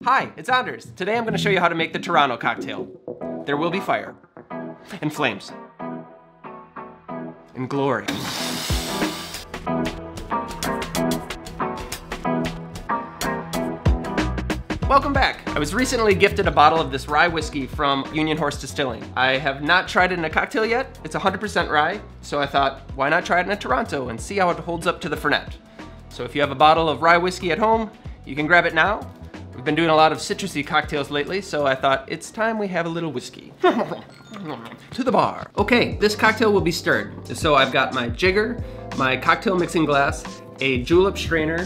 Hi, it's Anders. Today I'm going to show you how to make the Toronto cocktail. There will be fire, and flames, and glory. Welcome back. I was recently gifted a bottle of this rye whiskey from Union Horse Distilling. I have not tried it in a cocktail yet. It's 100% rye, so I thought, why not try it in a Toronto and see how it holds up to the Fernet. So if you have a bottle of rye whiskey at home, you can grab it now. We've been doing a lot of citrusy cocktails lately, so I thought it's time we have a little whiskey. To the bar. Okay, this cocktail will be stirred. So I've got my jigger, my cocktail mixing glass, a julep strainer,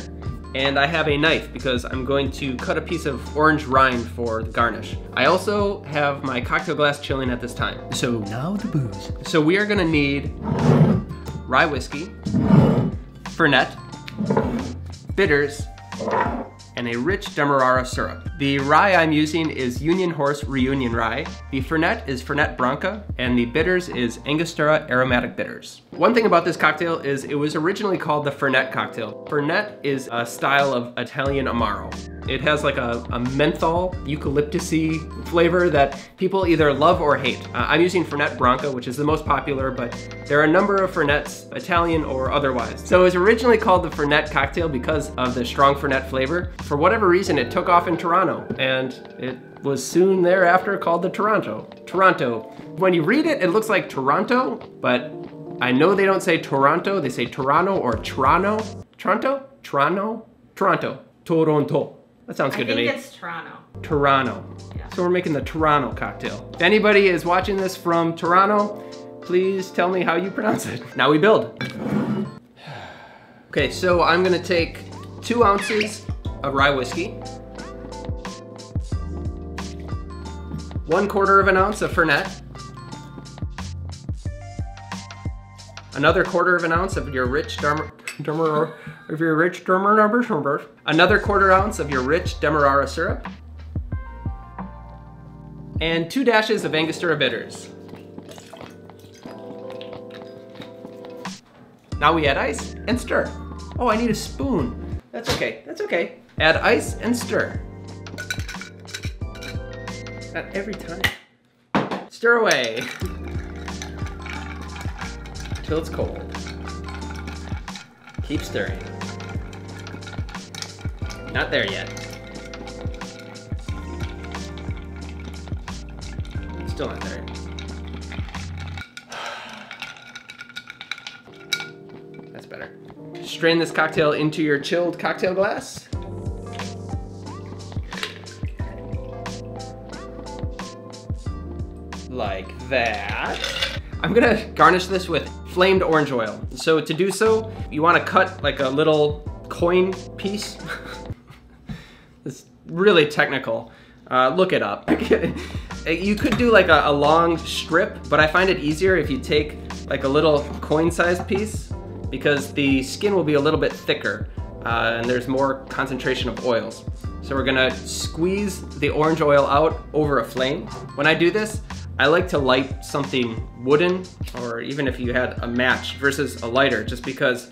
and I have a knife because I'm going to cut a piece of orange rind for the garnish. I also have my cocktail glass chilling at this time. So now the booze. So we are gonna need rye whiskey, Fernet, bitters, and a rich Demerara syrup. The rye I'm using is Union Horse Reunion Rye. The Fernet is Fernet Branca, and the bitters is Angostura aromatic bitters. One thing about this cocktail is it was originally called the Fernet cocktail. Fernet is a style of Italian Amaro. It has like a menthol, eucalyptus-y flavor that people either love or hate. I'm using Fernet Branca, which is the most popular, but there are a number of Fernets, Italian or otherwise. So it was originally called the Fernet cocktail because of the strong Fernet flavor. For whatever reason, it took off in Toronto, and it was soon thereafter called the Toronto. Toronto. When you read it, it looks like Toronto, but I know they don't say Toronto, they say Toronto or Toronto. Toronto? Toronto? Toronto. Toronto. That sounds good to me. I think it's Toronto. Toronto. Yeah. So we're making the Toronto cocktail. If anybody is watching this from Toronto, please tell me how you pronounce it. Now we build. Okay, so I'm gonna take 2 ounces of rye whiskey, 1/4 of an ounce of Fernet, another 1/4 of an ounce of your rich another 1/4 ounce of your rich Demerara syrup, and 2 dashes of Angostura bitters. Now we add ice and stir. Oh, I need a spoon. That's okay, that's okay. Add ice and stir. Not every time. Stir away. Until it's cold. Keep stirring. Not there yet. Still not there. That's better. Strain this cocktail into your chilled cocktail glass. Like that. I'm gonna garnish this with flamed orange oil. So to do so, you wanna cut like a little coin piece. It's really technical. Look it up. You could do like a long strip, but I find it easier if you take like a little coin-sized piece because the skin will be a little bit thicker and there's more concentration of oils. So we're gonna squeeze the orange oil out over a flame. When I do this, I like to light something wooden, or even if you had a match versus a lighter, just because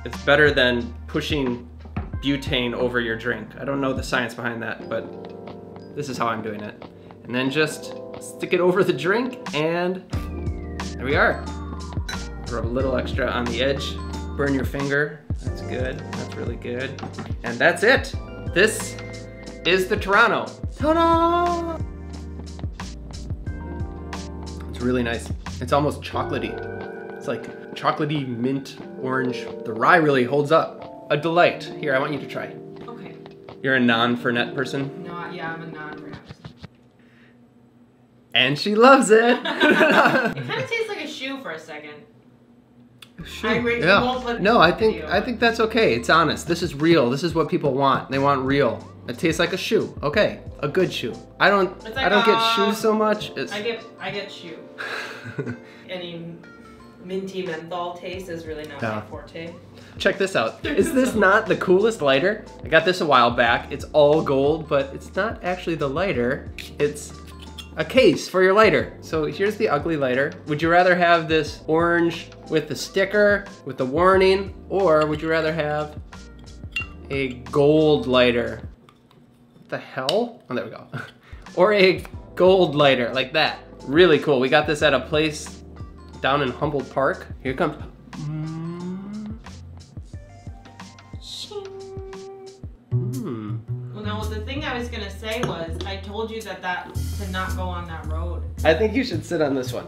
it's better than pushing butane over your drink. I don't know the science behind that, but this is how I'm doing it. And then just stick it over the drink, and there we are. Rub a little extra on the edge, burn your finger. That's good, that's really good. And that's it. This is the Toronto. Ta-da! It's really nice. It's almost chocolatey. It's like chocolatey mint orange. The rye really holds up. A delight. Here, I want you to try. Okay. You're a non-Fernet person? No, yeah, I'm a non-Fernet person. And she loves it. It kind of tastes like a shoe for a second. Yeah. No, I think that's okay. It's honest. This is real. This is what people want. They want real. It tastes like a shoe. Okay, a good shoe. I don't get shoes so much. I get shoe. Any minty menthol taste is really not my forte. Check this out. Is this not the coolest lighter? I got this a while back. It's all gold, but it's not actually the lighter. It's a case for your lighter. So here's the ugly lighter. Would you rather have this orange with the sticker, with the warning, or would you rather have a gold lighter the hell? Oh, there we go. Or a gold lighter, like that. Really cool. We got this at a place down in Humboldt Park. Here it comes. Well, no, the thing I was gonna say was, I told you that to not go on that road. I think you should sit on this one.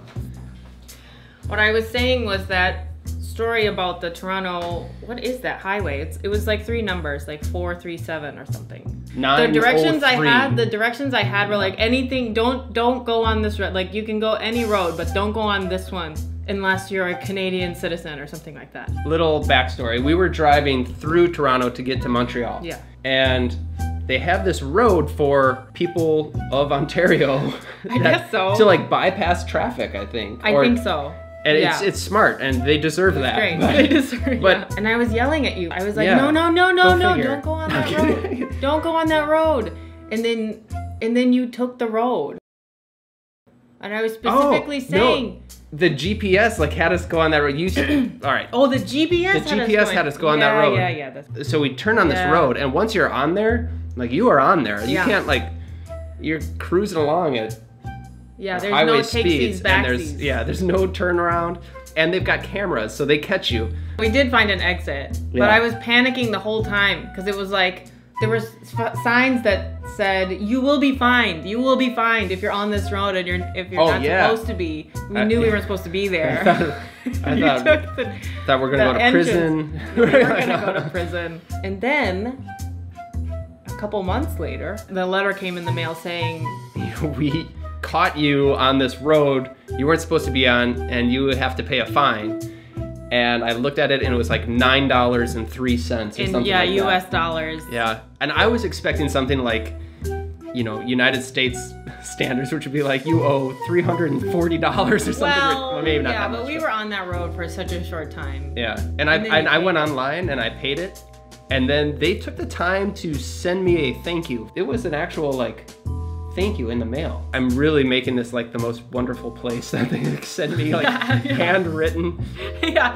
What I was saying was that story about the Toronto, what is that highway? It was like 3 numbers, like 437 or something. 903. The directions I had were like, anything, don't go on this road. Like, you can go any road, but don't go on this one unless you're a Canadian citizen or something like that. Little backstory. We were driving through Toronto to get to Montreal. Yeah. And they have this road for people of Ontario. I guess so. To like bypass traffic, I think. I think so. And it's smart, and they deserve that. Great. But, they deserve. But and I was yelling at you. I was like, yeah, no, figure. don't go on that road. Don't go on that road. And then you took the road. And I was specifically saying. No. The GPS like had us go on that road. All right. Oh, the GPS. Had us go on that road. Yeah. So we turn on this road, and once you're on there, like you are on there. You can't like, you're cruising along at there's highway no speeds, and there's no turnaround, and they've got cameras, so they catch you. We did find an exit, but I was panicking the whole time because it was like there were signs that said you will be fined. You will be fined if you're on this road and if you're not supposed to be. We knew we weren't supposed to be there. I thought we're gonna go to prison. We were gonna go to prison, and then a couple months later, the letter came in the mail saying we caught you on this road you weren't supposed to be on, and you have to pay a fine. And I looked at it, and it was like $9.03 or something like that. US dollars. Yeah, and I was expecting something like, you know, United States standards, which would be like you owe $340 or something. Well, maybe not that but much, we were on that road for such a short time. Yeah, and I went online and I paid it, and then they took the time to send me a thank you. It was an actual like thank you in the mail. I'm really making this like the most wonderful place that they send me like handwritten. Yeah,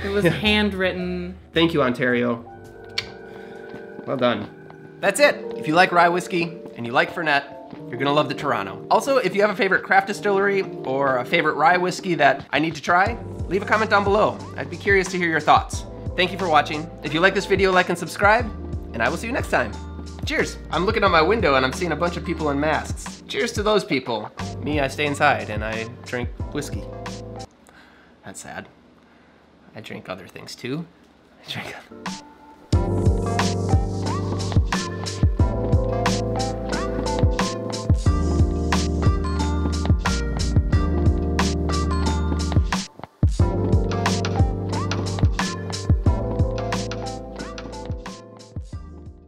it was handwritten. Thank you, Ontario. Well done. That's it. If you like rye whiskey and you like Fernet, you're gonna love the Toronto. Also, if you have a favorite craft distillery or a favorite rye whiskey that I need to try, leave a comment down below. I'd be curious to hear your thoughts. Thank you for watching. If you like this video, like and subscribe, and I will see you next time. Cheers. I'm looking out my window and I'm seeing a bunch of people in masks. Cheers to those people. Me, I stay inside and I drink whiskey. That's sad. I drink other things too.